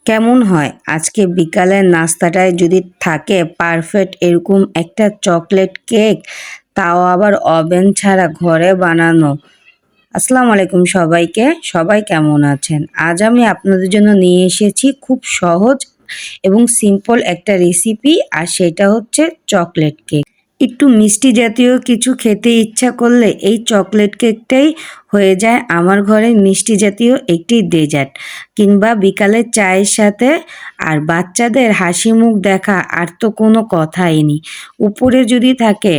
কেমন হয় আজকে বিকালের নাস্তাটায় যদি থাকে পারফেক্ট এরকম একটা চকলেট কেক, তাও আবার ওভেন ছাড়া ঘরে বানানো। আসসালামু আলাইকুম সবাইকে। সবাই কেমন আছেন? আজ আমি আপনাদের জন্য নিয়ে এসেছি খুব সহজ এবং সিম্পল একটা রেসিপি, আর সেটা হচ্ছে চকলেট কেক। একটু মিষ্টি জাতীয় কিছু খেতে ইচ্ছা করলে এই চকলেট কেকটাই হয়ে যায় আমার ঘরের মিষ্টি জাতীয় একটি ডেজার্ট, কিংবা বিকালের চায়ের সাথে। আর বাচ্চাদের হাসি মুখ দেখা আর তো কোনো কথাই নেই। উপরে যদি থাকে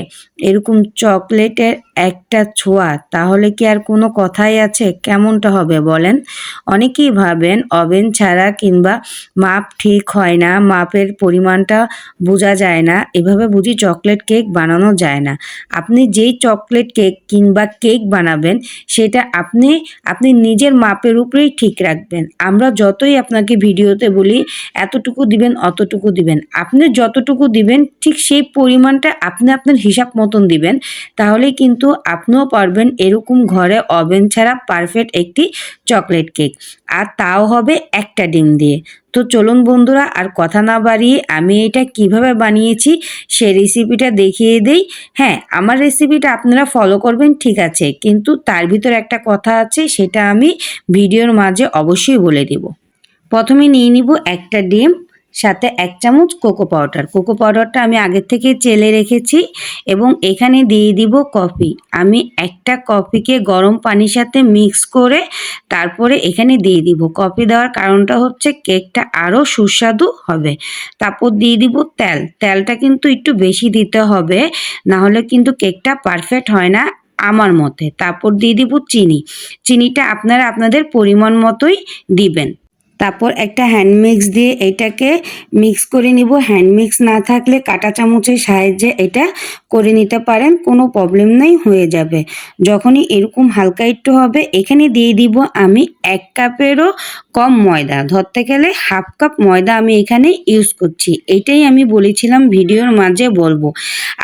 এরকম চকলেটের একটা ছোঁয়া, তাহলে কি আর কোনো কথাই আছে? কেমনটা হবে বলেন? অনেকেই ভাবেন ওভেন ছাড়া কিংবা মাপ ঠিক হয় না, মাপের পরিমাণটা বোঝা যায় না, এভাবে বুঝি চকলেট কেক বানানো যায় না। আপনি যেই চকলেট কেক কিংবা কেক বানাবেন সেটা আপনি নিজের মাপের উপরেই ঠিক রাখবেন। আমরা যতই আপনাকে ভিডিওতে বলি এতটুকু দিবেন, অতটুকু দিবেন, আপনি যতটুকু দিবেন ঠিক সেই পরিমাণটা আপনি আপনার হিসাব মতন দিবেন, তাহলেই কিন্তু আপনিও পারবেন এরকম ঘরে ওভেন ছাড়া পারফেক্ট একটি চকলেট কেক, আর তাও হবে একটা ডিম দিয়ে। তো চলুন বন্ধুরা, আর কথা না বাড়িয়ে আমি এটা কিভাবে বানিয়েছি সে রেসিপিটা দেখিয়ে দেই। হ্যাঁ, আমার রেসিপিটা আপনারা ফলো করবেন ঠিক আছে, কিন্তু তার ভিতর একটা কথা আছে, সেটা আমি ভিডিওর মাঝে অবশ্যই বলে দেব। প্রথমে নিয়ে নিব একটা ডিম, সাথে 1 চামচ কোকো পাউডার। কোকো পাউডারটা আমি আগের থেকে চেলে রেখেছি। এবং এখানে দিয়ে দিব কফি। আমি একটা কফিকে গরম পানির সাথে মিক্স করে তারপরে এখানে দিয়ে দিব। কফি দেওয়ার কারণটা হচ্ছে কেকটা আরও সুস্বাদু হবে। তারপর দিয়ে দিব তেল। তেলটা কিন্তু একটু বেশি দিতে হবে, না হলে কিন্তু কেকটা পারফেক্ট হয় না আমার মতে। তারপর দিয়ে দিব চিনি। চিনিটা আপনারা আপনাদের পরিমাণ মতোই দিবেন। তারপর একটা হ্যান্ড মিক্স দিয়ে এটাকে মিক্স করে নিব। হ্যান্ড মিক্স না থাকলে কাঁটা চামচের সাহায্যে এটা করে নিতে পারেন, কোনো প্রবলেম নেই, হয়ে যাবে। যখনই এরকম হালকা একটু হবে এখানে দিয়ে দিব আমি 1 কাপেরও কম ময়দা, ধরতে গেলে হাফ কাপ ময়দা আমি এখানে ইউজ করছি। এটাই আমি বলেছিলাম ভিডিওর মাঝে বলবো,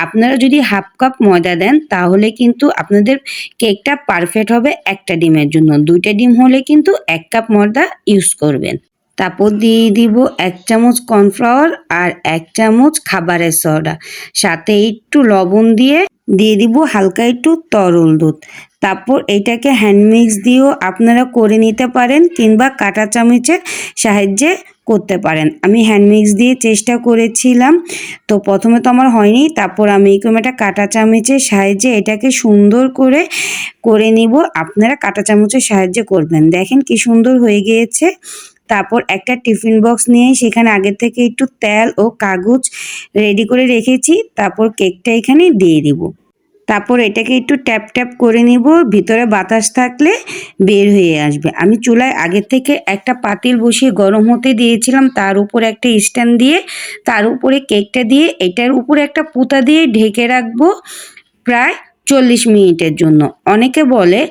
আপনারা যদি হাফ কাপ ময়দা দেন তাহলে কিন্তু আপনাদের কেকটা পারফেক্ট হবে একটা ডিমের জন্য। 2টা ডিম হলে কিন্তু 1 কাপ ময়দা ইউজ করবেন। তারপর দিয়ে দিব 1 চামচ কর্নফ্লাওয়ার আর 1 চামচ খাবারের সোডা, সাথে একটু লবণ দিয়ে দিব হালকা একটু তরল দুধ। তারপর এটাকে হ্যান্ড মিক্স দিয়েও আপনারা করে নিতে পারেন, কিংবা কাঁটা চামচের সাহায্যে করতে পারেন। আমি হ্যান্ড মিক্স দিয়ে চেষ্টা করেছিলাম, তো প্রথমে তো আমার হয়নি। তারপর আমি এরকম একটা কাঁটা চামচের সাহায্যে এটাকে সুন্দর করে নিব। আপনারা কাঁটা চামচের সাহায্যে করবেন। দেখেন কি সুন্দর হয়ে গিয়েছে। তারপর একটা টিফিন বক্স নিয়ে সেখানে আগে থেকে একটু তেল ও কাগজ রেডি করে রেখেছি। তারপর কেকটা এখানে দিয়ে দিব। তারপর এটাকে একটু ট্যাপ ট্যাপ করে নিব, ভিতরে বাতাস থাকলে বের হয়ে আসবে। আমি চুলায় আগের থেকে একটা পাতিল বসিয়ে গরম হতে দিয়েছিলাম, তার উপরে একটা স্ট্যান্ড দিয়ে তার উপরে কেকটা দিয়ে এটার উপরে একটা পুঁতা দিয়ে ঢেকে রাখবো প্রায় 40 মিনিটের জন্য। অনেকে বলে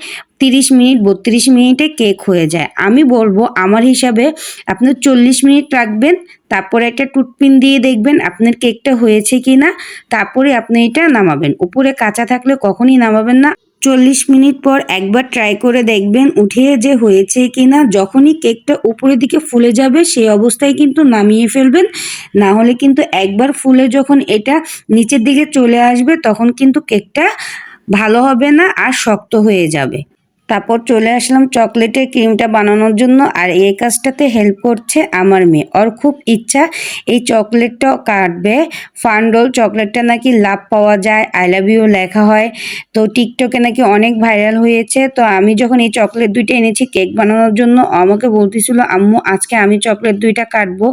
30 মিনিট 32 মিনিটে কেক হয়ে যায়। আমি বলবো আমার হিসাবে আপনি 40 মিনিট রাখবেন, তারপরে একটা টুথপিন দিয়ে দেখবেন আপনার কেকটা হয়েছে কিনা, তারপরে আপনি এটা নামাবেন। উপরে কাঁচা থাকলে কখনই নামাবেন না। 40 মিনিট পর একবার ট্রাই করে দেখবেন উঠিয়ে যে হয়েছে কিনা। যখনই কেকটা উপরের দিকে ফুলে যাবে সেই অবস্থায় কিন্তু নামিয়ে ফেলবেন, না হলে কিন্তু একবার ফুলে যখন এটা নিচের দিকে চলে আসবে তখন কিন্তু কেকটা ভালো হবে না, আর শক্ত হয়ে যাবে। তারপর চলে আসলাম চকলেটের ক্রিমটা বানানোর জন্য, আর এই কাজটাতে হেল্প করছে আমার মেয়ে। ওর খুব ইচ্ছা এই চকলেটটাও কাটবে। ফানডোল চকলেটটা নাকি লাভ পাওয়া যায়, আই লাভ ইউ লেখা হয়, তো টিকটকে নাকি অনেক ভাইরাল হয়েছে। তো আমি যখন এই চকলেট 2টা এনেছি কেক বানানোর জন্য, আমাকে বলতেছিল আম্মু আজকে আমি চকলেট 2টা কাটবো।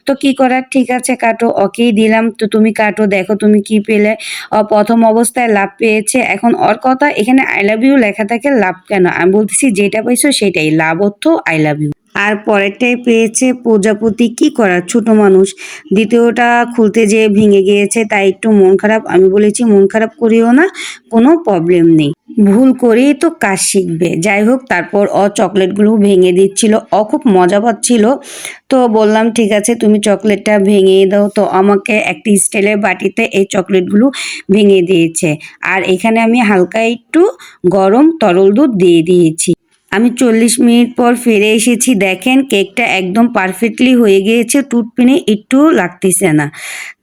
তো কি করার, ঠিক আছে কাটো, ওকেই দিলাম। তো তুমি কাটো, দেখো তুমি কি পেলে। ও প্রথম অবস্থায় লাভ পেয়েছে। এখন ওর কথা, এখানে আই লাভ ইউ লেখা থাকে, লাভ কেন? আমি বলতেছি যেটা পাইছো সেটাই লাভ, অর্থ আই লাভ ইউ। আর পরেরটাই পেয়েছে প্রজাপতি, কি করার, ছোট মানুষ। দ্বিতীয়টা খুলতে যেয়ে ভেঙে গিয়েছে, তাই একটু মন খারাপ। আমি বলেছি মন খারাপ করিও না, কোনো প্রবলেম নেই, ভুল করেই তো কাজ শিখবে। যাই হোক, তারপর ও চকলেটগুলো ভেঙে দিচ্ছিল, ও খুব মজা পাচ্ছিল। তো বললাম ঠিক আছে তুমি চকলেটটা ভেঙে দাও। তো আমাকে একটি স্টিলের বাটিতে এই চকলেটগুলো ভেঙে দিয়েছে। আর এখানে আমি হালকা একটু গরম তরল দুধ দিয়ে দিয়েছি। আমি 40 মিনিট পর ফিরে এসেছি। দেখেন কেকটা একদম পারফেক্টলি হয়ে গিয়েছে, টুথপিনে একটু লাগতেছে না।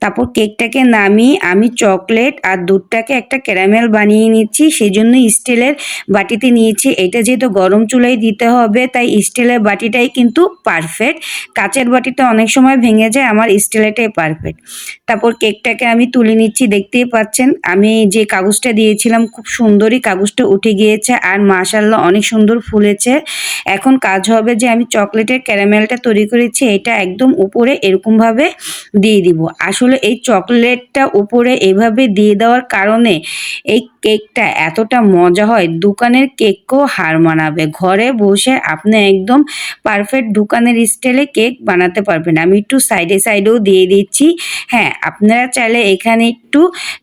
তারপর কেকটাকে নামিয়ে আমি চকলেট আর দুধটাকে একটা ক্যারামেল বানিয়ে নিচ্ছি, সেজন্য স্টিলের বাটিতে নিয়েছি। এটা যেহেতু গরম চুলায় দিতে হবে তাই স্টিলের বাটিটাই কিন্তু পারফেক্ট। কাচের বাটিতে অনেক সময় ভেঙে যায়, আমার স্টিলেরটাই পারফেক্ট। তারপর কেকটাকে আমি তুলে নিচ্ছি, দেখতেই পাচ্ছেন আমি যে কাগজটা দিয়েছিলাম খুব সুন্দরই কাগজটা উঠে গিয়েছে আর মাশাআল্লাহ অনেক সুন্দর ফুলেছে। এখন কাজ হবে যে আমি চকলেটের ক্যারামেলটা তৈরি করেছি এটা একদম উপরে এরকমভাবে দিয়ে দিব। আসলে এই চকলেটটা উপরে এভাবে দিয়ে দেওয়ার কারণে এই কেকটা এতটা মজা হয়, দোকানের কেককেও হার মানাবে। ঘরে বসে আপনি একদম পারফেক্ট দোকানের স্টাইলে কেক বানাতে পারবেন। আমি একটু সাইডেও দিয়ে দিচ্ছি। হ্যাঁ, আপনারা চাইলে এখানে একটু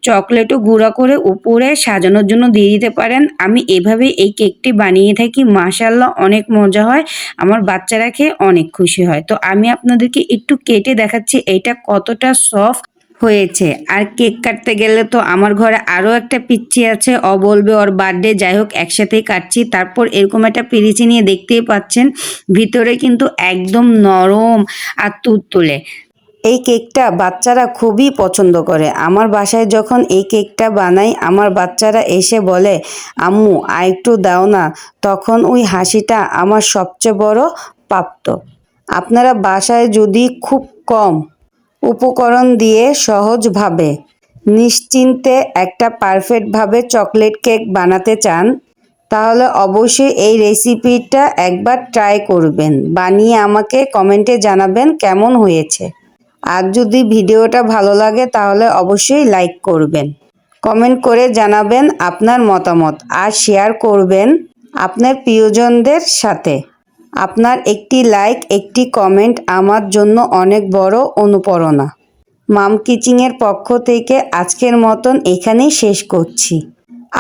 চকলেটও গুঁড়া করে উপরে সাজানোর জন্য দিয়ে দিতে পারেন। আমি এভাবেই এই কেকটি বানিয়ে থাকি, মাশাআল্লাহ অনেক মজা হয়, আমার বাচ্চারা খেয়ে অনেক খুশি হয়। তো আমি আপনাদেরকে একটু কেটে দেখাচ্ছি এটা কতটা সফট হয়েছে। আর কেক কাটতে গেলে তো আমার ঘরে আরও একটা পিচ্চি আছে, বলবে ওর বার্থডে, যাই হোক একসাথেই কাটছি। তারপর এরকম একটা পিরিচি নিয়ে দেখতেই পাচ্ছেন ভিতরে কিন্তু একদম নরম আর তুলতুলে। এই কেকটা বাচ্চারা খুবই পছন্দ করে। আমার বাসায় যখন এই কেকটা বানাই আমার বাচ্চারা এসে বলে আম্মু আরেকটু দাও না, তখন ওই হাসিটা আমার সবচেয়ে বড় প্রাপ্ত। আপনারা বাসায় যদি খুব কম উপকরণ দিয়ে সহজভাবে নিশ্চিন্তে একটা পারফেক্টভাবে চকলেট কেক বানাতে চান তাহলে অবশ্যই এই রেসিপিটা একবার ট্রাই করবেন, বানিয়ে আমাকে কমেন্টে জানাবেন কেমন হয়েছে। আর যদি ভিডিওটা ভালো লাগে তাহলে অবশ্যই লাইক করবেন, কমেন্ট করে জানাবেন আপনার মতামত আর শেয়ার করবেন আপনার প্রিয়জনদের সাথে। আপনার একটি লাইক একটি কমেন্ট আমার জন্য অনেক বড় অনুপ্রেরণা। মাম কিচিংয়ের পক্ষ থেকে আজকের মতন এখানেই শেষ করছি।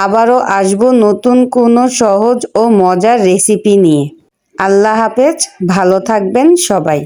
আবারও আসবো নতুন কোনো সহজ ও মজার রেসিপি নিয়ে। আল্লাহ হাফেজ, ভালো থাকবেন সবাই।